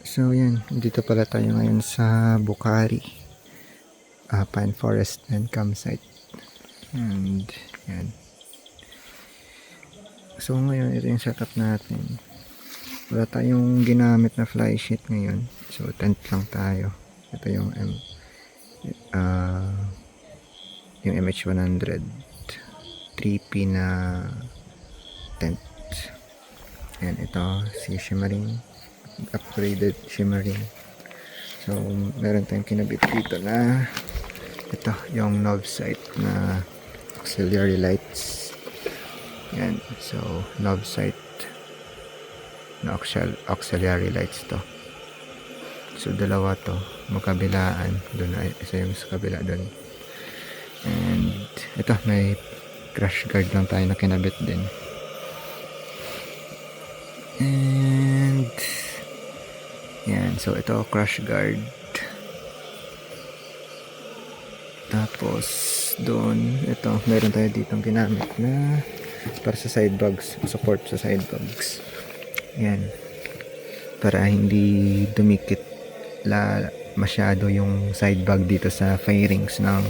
So yan, dito pala tayo ngayon sa Bukhari, Pine Forest and Campsite. And yan. So ngayon, ito yung setup natin. Wala tayong ginamit na fly sheet ngayon. So tent lang tayo. Ito yung yung MH100 3P na tent. And ito si Shimmering, upgraded Shimmering. So meron tayong kinabit dito na ito yung knob sight na auxiliary lights. Yan, so knob sight na auxiliary lights to. So dalawa to, magkabilaan. Doon ay isa yung sa kabila doon. And ito may crash guard lang tayo na kinabit din. And yan, so ito crash guard. Tapos doon, ito meron tayo ditong ginamit na para sa side bags, support sa side bags. Yan, para hindi dumikit masyado yung side bag dito sa fairings ng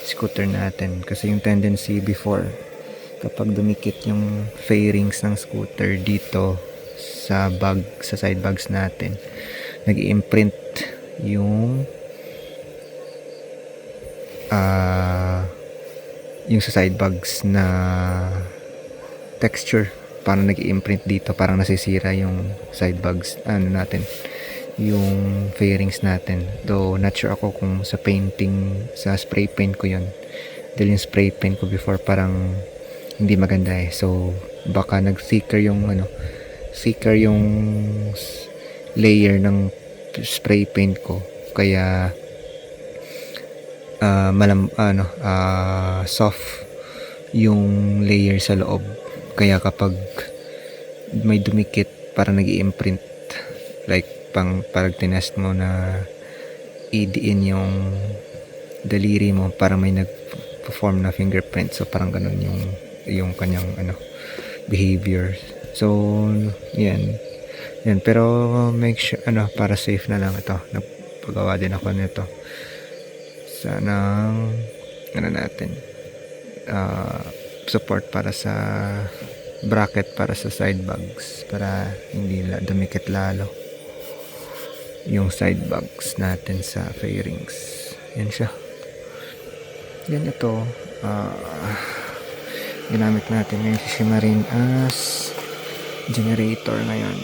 scooter natin. Kasi yung tendency before, kapag dumikit yung fairings ng scooter dito sa bag, sa side bags natin, nag-i-imprint yung sa side bags na texture. Parang nag-i-imprint dito, parang nasisira yung side bags natin, yung fairings natin. Though not sure ako kung sa painting, sa spray paint ko yun, dahil yung spray paint ko before parang hindi maganda eh. So baka nag-thicker yung thicker yung layer ng spray paint ko, kaya soft yung layer sa loob. Kaya kapag may dumikit, parang nag-i-imprint, like parang tinest mo na idiin yung daliri mo, parang may nag-perform na fingerprint. So parang ganun yung kanyang behavior. So yan, pero make sure para safe na lang ito. Nagpagawa din ako nito sanang natin support para sa bracket para sa side bags, para hindi dumikit lalo yung side bags natin sa fairings. Yan siya. Yan, ito ginamit natin ngayon si Shimmering as generator ngayon.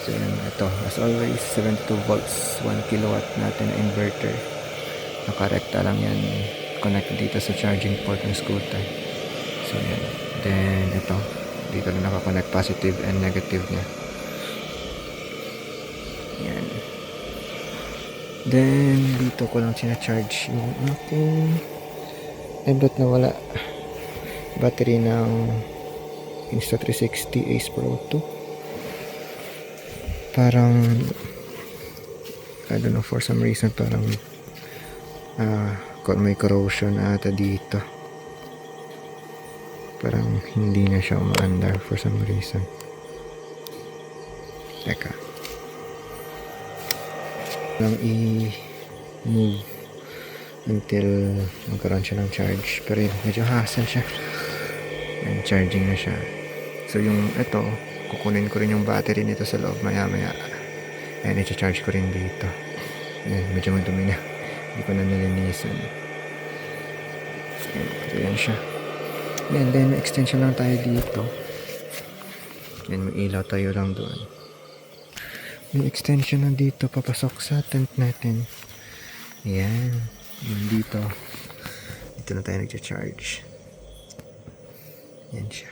So yan, ito as always 72 volts 1 kilowatt natin na inverter. Nakarekta lang yan, connect dito sa charging port ng scooter. So yan, then ito dito na nakakonect positive and negative niya. Yan, then dito ko lang sina-charge yung aking emblot na wala battery ng Insta360 Ace Pro 2. Parang I don't know, for some reason parang may corrosion ata dito, parang hindi na siya umaandar for some reason. Teka lang, i-move until magkaroon siya ng charge. Pero yun, medyo hassle siya. And charging na siya. So yung ito, kukunin ko rin yung battery nito sa loob maya maya. And i-charge ko rin dito. Ayan, medyo madumi na, hindi ko na nalinisan. Ayan, so yan siya. Yan, then extension lang tayo dito. Yan, may ilaw tayo lang doon. Yung extension na dito papasok sa tent natin. Yan, yun dito na tayo nagcha-charge. Yan siya.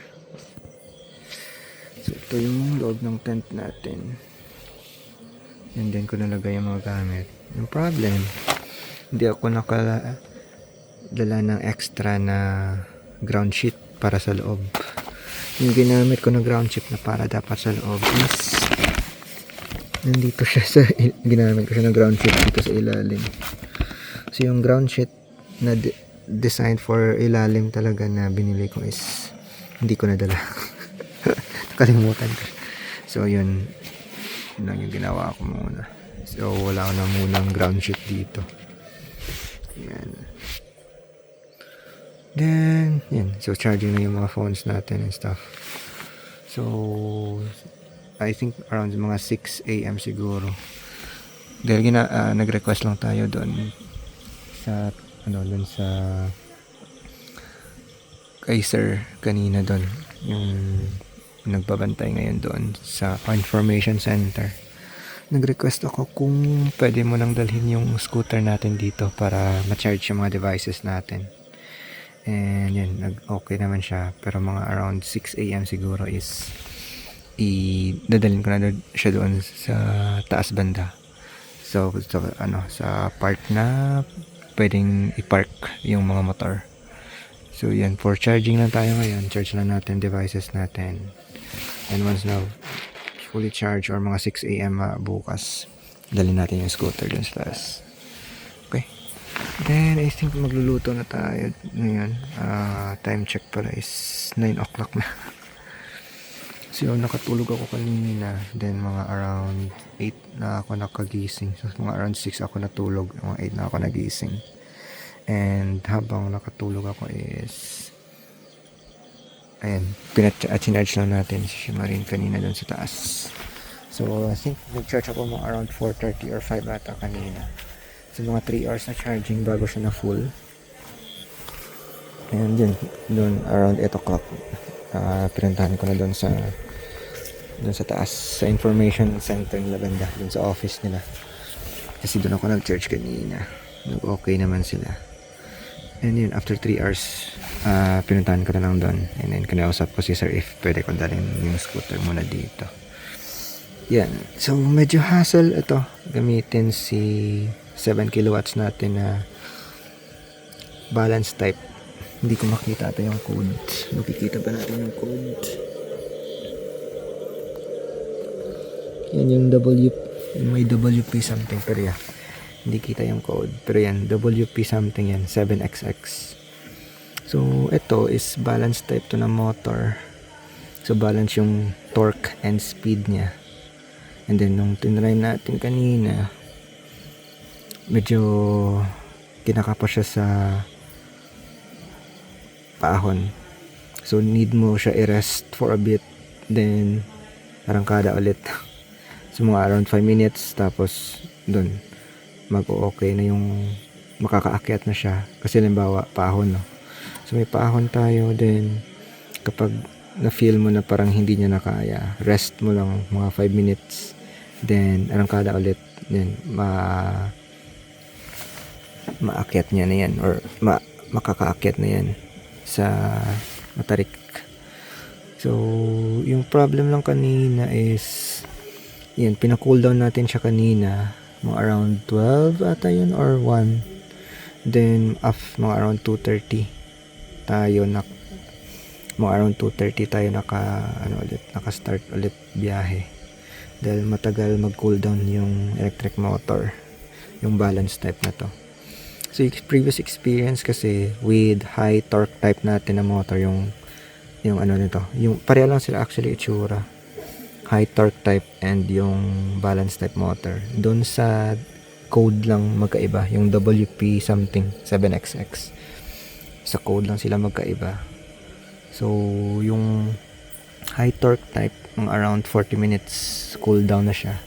So ito yung loob ng tent natin. And then ko nalagay yung mga gamit. Yung problem, hindi ako nakadala ng extra na ground sheet para sa loob. Yung ginamit ko na ground sheet na para dapat sa loob is nandito siya sa ginamit ko siya na ground sheet dito sa ilalim. So yung ground sheet na designed for ilalim talaga na binili ko is hindi ko nadala. Nakalimutan ko. So yun, Yun lang yung ginawa ko muna. So wala na munang ground sheet dito. Yan. Then, yan. So charging na yung mga phones natin and stuff. So I think around mga 6 AM siguro. Dahil nag-request lang tayo doon sa doon sa kay sir kanina doon, yung nagbabantay ngayon doon sa information center. Nag-request ako kung pwede mo nang dalhin yung scooter natin dito para ma-charge yung mga devices natin. And yan, okay naman siya. Pero mga around 6 AM siguro is dadalhin ko na siya doon sa taas banda. So sa part na pwedeng i-park yung mga motor. So yan, for charging lang tayo ngayon. Charge lang natin devices natin. And once na fully charged or mga 6 AM bukas, dalhin natin yung scooter dun sa taas. Okay. Then I think magluluto na tayo ngayon. Time check pala is 9 o'clock na. So nakatulog ako kanina. Then mga around 8 na ako nakagising. So mga around 6 ako natulog. Mga 8 na ako nagising. And habang nakatulog ako is ayan, pinacharge lang natin si Shimarin kanina dun sa taas. So I think nag-charge ako mga around 4:30 or 5 ata kanina. So mga 3 hours na charging bago siya na full. And yun, dun around 8 o'clock pinuntahan ko na dun sa taas sa information center nila banda, dun sa office nila. Kasi dun ako nag-charge kanina. Okay naman sila. And yun, after 3 hours, pinuntahan ko na lang doon. And then, kinausap ko si sir if pwede ko dalhin yung scooter muna dito. Yan. So, medyo hassle ito. Gamitin si 7 kilowatts natin na balance type. Hindi ko makita ito yung code. Makikita ba natin yung code? Yan yung may WP something. Pero yeah, hindi kita yung code. Pero yan, WP something yan, 7XX. So, ito is balance type to na motor. So, balance yung torque and speed niya. And then, nung tinry natin kanina, medyo kinakapa siya sa paahon. So, need mo siya i-rest for a bit. Then, arangkada ulit. So, mga around 5 minutes. Tapos, dun mag-okay na yung makakaakyat na siya. Kasi halimbawa, paahon, no? So, may paahon tayo. Then, kapag na-feel mo na parang hindi niya nakaya, rest mo lang mga 5 minutes. Then, arangkada ulit. Then, maakyat niya na yan. Or, makakaakyat na yan sa matarik. So, yung problem lang kanina is, yan, pina-cool down natin siya kanina. Mga around 12 ata yun or 1. Then mga around 2:30 tayo mga around 2:30 tayo naka-start ulit biyahe. Dahil matagal mag-cool down yung electric motor, yung balance type na to. So previous experience kasi with high torque type natin na motor, yung nito, yung pareho lang sila actually itsura. High torque type and yung balance type motor. Doon sa code lang magkaiba. Yung WP something 7XX. Sa code lang sila magkaiba. So, yung high torque type, mga around 40 minutes cool down na siya.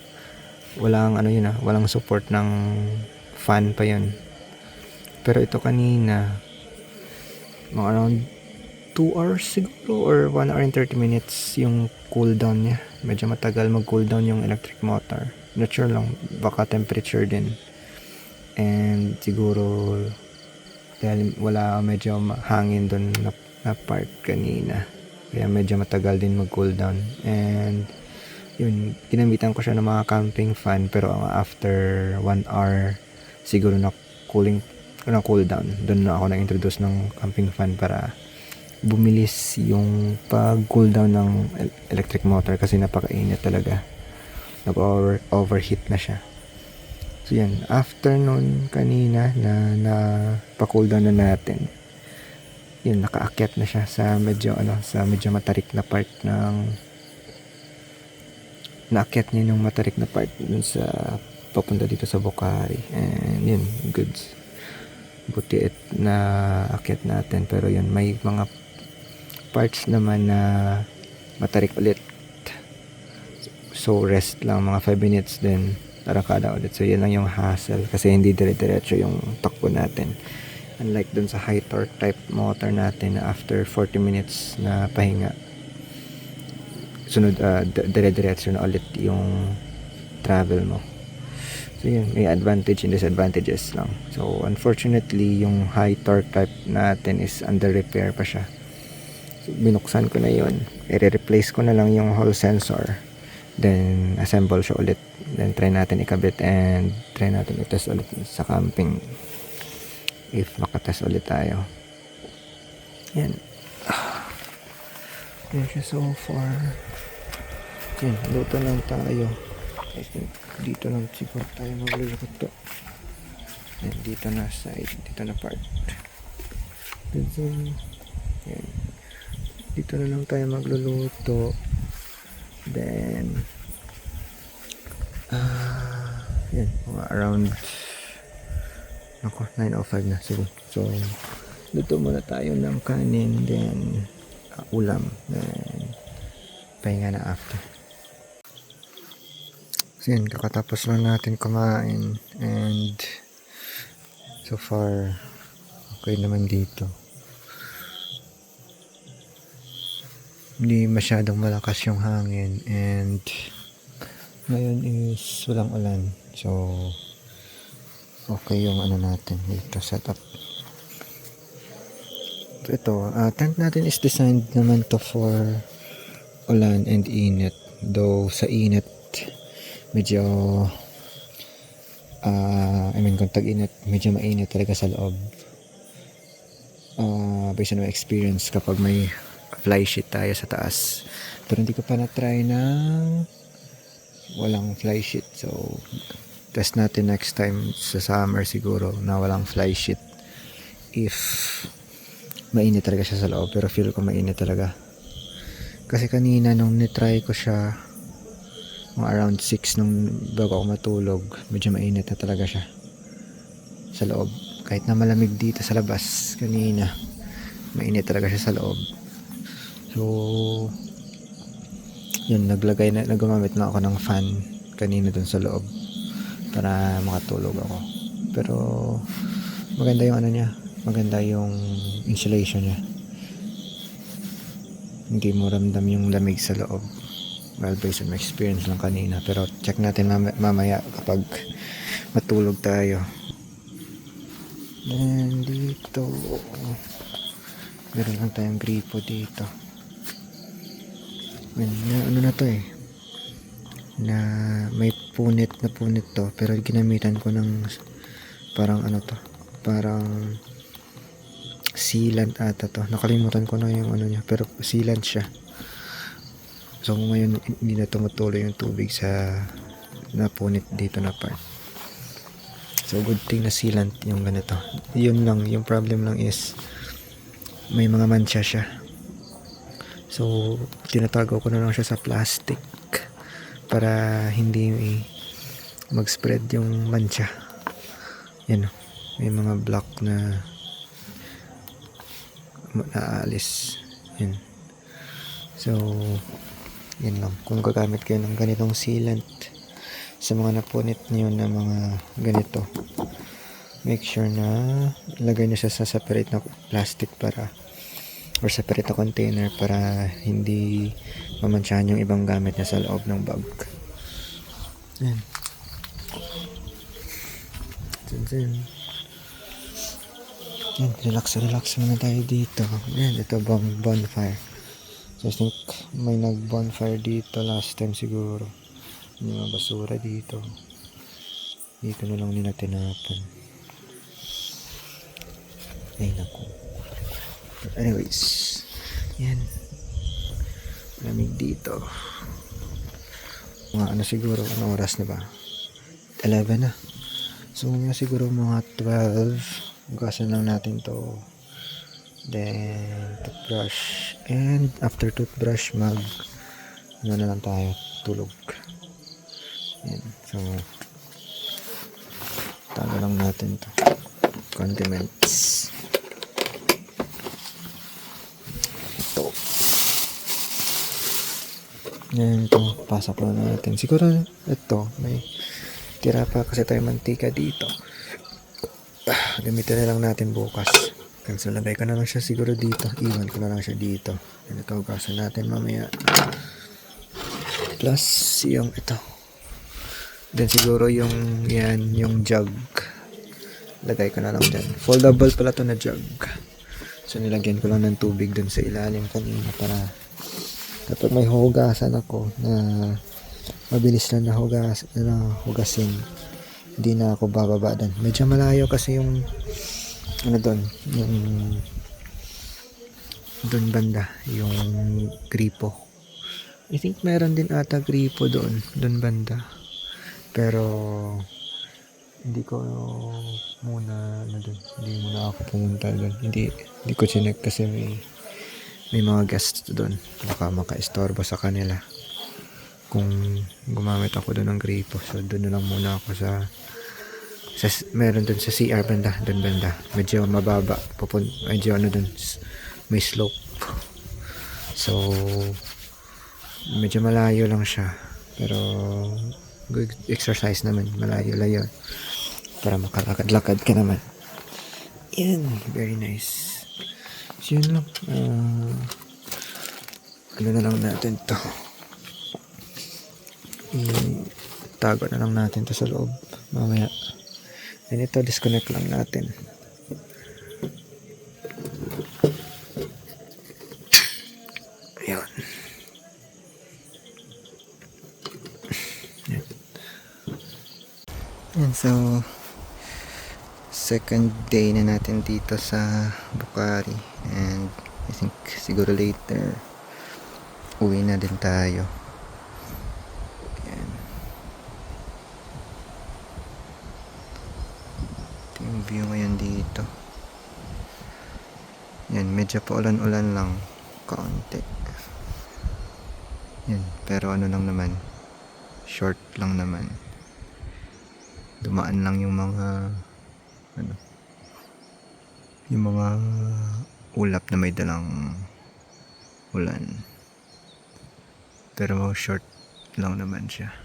Walang walang support ng fan pa yun. Pero ito kanina, mga around 2 hours siguro or 1 hour and 30 minutes yung cool down niya. Medyo matagal mag-cool down yung electric motor. Not sure lang, baka temperature din. And siguro dahil wala medyo hangin doon na part kanina. Kaya medyo matagal din mag-cool down. And yun, ginamitan ko siya ng mga camping fan, pero after 1 hour siguro na cool down. Doon na ako na-introduce ng camping fan para bumilis yung pag-cool down ng electric motor kasi napakainit talaga. Nag-overheat na siya. So yan, after nun kanina na pa-cool down na natin, yun, nakaakyat na siya sa medyo matarik na part ng naakyat niya yung matarik na part dun sa papunta dito sa Bokhari, and yun, goods. Buti na akyat natin, pero yun, may mga parts naman na matarik ulit, so rest lang mga 5 minutes din tarakada ulit. So yun lang yung hassle, kasi hindi dire-diretso yung takbo natin, unlike dun sa high torque type motor natin na after 40 minutes na pahinga, sunod dire-diretso na ulit yung travel mo. So yun, may advantage and disadvantages lang. So unfortunately, yung high torque type natin is under repair pa siya. So binuksan ko na yun, i-replace ko na lang yung hall sensor, then assemble siya ulit, then try natin ikabit and try natin i-test ulit sa camping if makatest ulit tayo. Yan. Yan siya so far. Yan, luto lang tayo. I think dito lang siguro tayo magluluto. Yan, dito na side, dito na part. Then, yan. Dito na lang tayo magluluto. Then yan, mga around 9:05 na. So luto muna tayo ng kanin, then ulam, then pahinga na after. So yan, kakatapos lang natin kumain, and so far okay naman dito. Hindi masyadong malakas yung hangin, and ngayon is walang ulan, so okay yung ano natin dito setup. So ito, tent natin is designed naman to for ulan and init, though sa init medyo kung tag-init medyo mainit talaga sa loob, based on my experience kapag may fly sheet tayo sa taas. Pero hindi ko pa na-try ng walang fly sheet, so test natin next time sa summer siguro na walang fly sheet if mainit talaga siya sa loob. Pero feel ko mainit talaga, kasi kanina nung nitry ko siya mga around 6 nung bago ako matulog, medyo mainit na talaga siya sa loob. Kahit na malamig dito sa labas kanina, mainit talaga siya sa loob. So yun, nagumamit na ako ng fan kanina dun sa loob para makatulog ako. Pero maganda yung ano niya, maganda yung insulation niya, hindi mo ramdam yung lamig sa loob. Well, based on my experience lang kanina, pero check natin mamaya kapag matulog tayo. Then dito meron lang tayong gripo dito. Ano na to na may punit to, pero ginamitan ko ng parang ano to, parang sealant ata to. Nakalimutan ko na yung ano niya, pero sealant siya. So ngayon hindi na tumutuloy yung tubig sa napunit dito na part. So good thing na sealant yung ganito. Yun lang, yung problem lang is may mga mancha siya. So tinatago ko na lang siya sa plastic para hindi mag-spread yung mancha. Yan, may mga block na naalis. Yan. So yan lang, kung gagamit kayo ng ganitong sealant sa mga napunit niyo na mga ganito, make sure na lagay niyo siya sa separate na plastic or separate na container para hindi mamansyahan yung ibang gamit niya sa loob ng bag. Yan. Yan. Relax muna tayo dito. Yan, ito bonfire. So I think may nag-bonfire dito last time siguro. May mga basura dito. Dito na lang nila tinapon. Ay naku. But anyways, yan. Lamig dito. Mga ano siguro, anong oras na ba? 11 na. So mga siguro mga 12. Hugasan lang natin to. Then toothbrush, and after toothbrush ano na lang tayo, tulog. Yan. So, tago lang natin to. Condiments. Ito. Yan ito. Pasok na natin. Siguro ito. May tira pa kasi tayo mantika dito. Gamitin na lang natin bukas. So, lagay ko na lang siya siguro dito. Iwan ko na lang siya dito. Yan ito. Hugasan natin mamaya. Plus, yung ito. Then siguro yung yan, yung jug. Lagay ko na lang dyan. Foldable pala to na jug. So nilagyan ko lang ng tubig dun sa ilalim kanina para kapag may hugasan ako na mabilis lang na hugasin, hindi na ako bababa dun. Medyo malayo kasi yung ano dun, yung dun banda, yung gripo. I think meron din ata gripo dun banda. Pero hindi ko muna hindi muna ako pumunta doon. Hindi ko chinek kasi may mga guests doon. Baka maka-istorbo sa kanila kung gumamit ako doon ng gripo. So doon na lang muna ako sa meron doon sa CR banda, doon banda. Medyo mababa, medyo doon may slope. So medyo malayo lang siya. Pero good exercise naman, malayo-layo para makalakad-lakad ka naman. Yan, very nice. So yun lang, ano na lang natin to, itago na lang natin to sa loob mamaya. And ito, disconnect lang natin. Ayan. And so, second day na natin dito sa Bukhari. And I think siguro later, uwi na din tayo. Ayan. Ito yung view ngayon dito. Yan, medyo pa ulan-ulan lang. Kaunti. Yan, pero ano lang naman. Short lang naman. Dumaan lang yung mga yung mga ulap na may dalang ulan, pero short lang naman siya,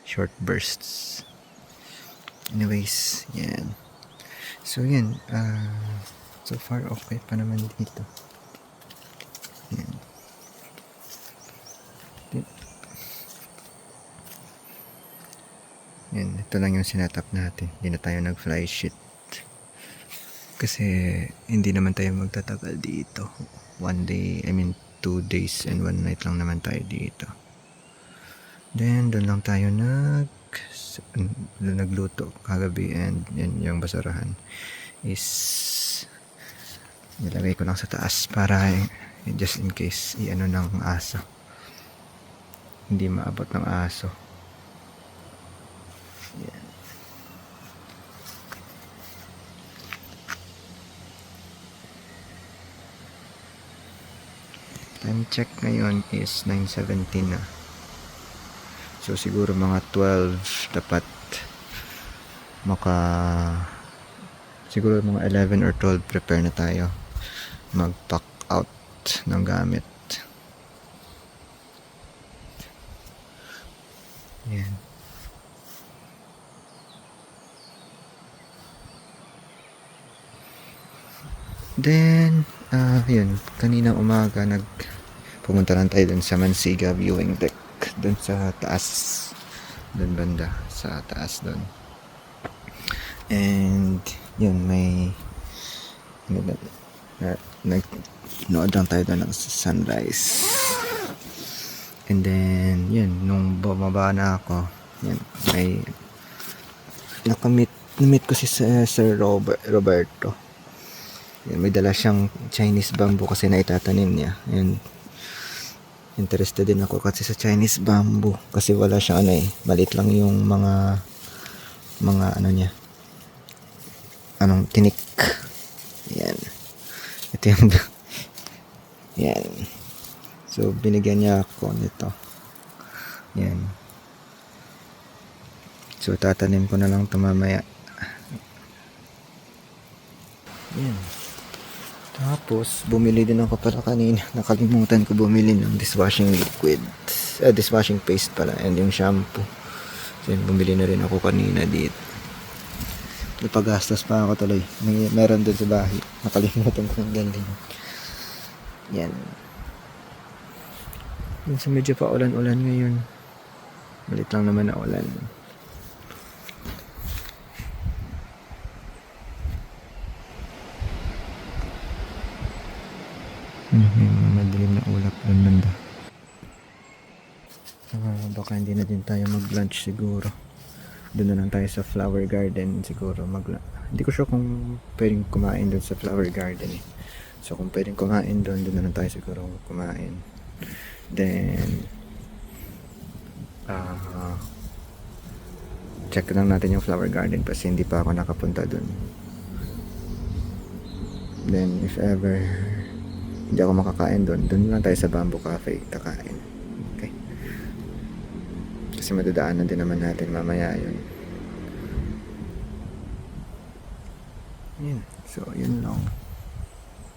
short bursts. Anyways, yan. So yan, so far okay pa naman dito. Yan. Yan, ito lang yung sinetap natin. Hindi na tayo nag-fly sheet. Kasi hindi naman tayo magtatagal dito. 2 days and 1 night lang naman tayo dito. Then, doon lang tayo nagluto kagabi, and yan yung basurahan is nilagay ko lang sa taas para just in case i-ano ng aso. Hindi maabot ng aso. Yan. Time check ngayon is 9:17 na. So siguro mga 12 dapat siguro mga 11 or 12 prepare na tayo mag-pack out ng gamit. Yan. Then, yun, kanina umaga pumunta lang tayo dun sa Mansiga viewing deck, dun sa taas, dun banda, sa taas dun. And, yun, nag-nood lang tayo dun ng sunrise. And then, yun, nung bumaba na ako, yun, na-meet ko si Sir Roberto. Yan, may dala siyang Chinese bamboo kasi naitatanim niya. And interested din ako kasi sa Chinese bamboo kasi wala siyang maliit lang yung mga niya, tinik. Yan, ito yung yan. So binigyan niya ako nito. Yan, So tatanim ko na lang ito mamaya. Yan. Tapos bumili din ako pala kanina. Nakalimutan ko bumili ng dishwashing liquid. Dishwashing paste pala. And yung shampoo. So yun, bumili na rin ako kanina dito. Napagastos pa ako tuloy. Meron doon sa bahay. Nakalimutan ko ng galing. Yan. So medyo pa ulan-ulan ngayon. Malit lang naman na ulan. May mga madilim na ulap doon banda. Baka hindi na din tayo mag-lunch siguro. Doon na lang tayo sa flower garden siguro hindi ko sure kung pwedeng kumain doon sa flower garden eh. So kung pwedeng kumain doon na lang tayo siguro kumain. Then check lang natin yung flower garden kasi hindi pa ako nakapunta doon. Then if ever hindi ako makakain doon lang tayo sa Bamboo Cafe kakain. Okay? Kasi madadaanan din naman natin mamaya yun. Yun. So yun lang.